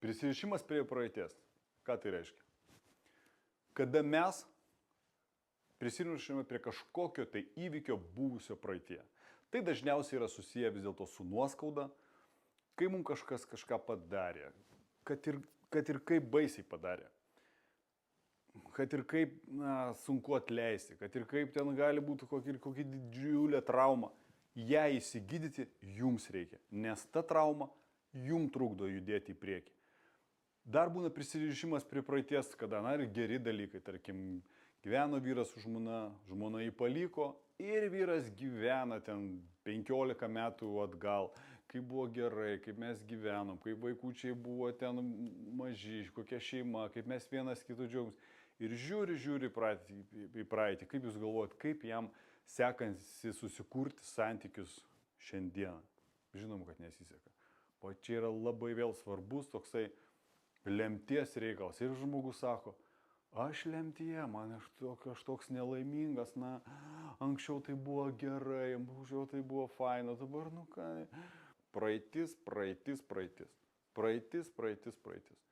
Prisirišimas prie praeities. Ką tai reiškia? Kada mes prisirišame prie kažkokio tai įvykio buvusio praeitie. Tai dažniausiai yra susiję vis dėlto su nuoskauda, kai mums kažkas kažką padarė, kad ir kaip baisiai padarė, kad ir kaip sunku atleisti, kad ir kaip ten gali būti kokia didžiulė trauma. Ją įsigydyti jums reikia, nes ta trauma jums trukdo judėti į priekį. Dar būna prisirišimas prie praeities, kada ir geri dalykai, tarkim, gyveno vyras su žmona, žmona jį paliko ir vyras gyvena ten 15 metų atgal, kaip buvo gerai, kaip mes gyvenom, kaip vaikučiai buvo ten maži, kokia šeima, kaip mes vienas kitų džiaugiamės. Ir žiūri į praeitį, kaip jūs galvojat, kaip jam sekasi susikurti santykius šiandieną. Žinom, kad nesiseka. O čia yra labai vėl svarbus toksai lemties reikalas. Ir žmogus sako, aš lemtyje, man aš toks nelaimingas, anksčiau tai buvo gerai, anksčiau tai buvo faina, dabar ką. Praeitis.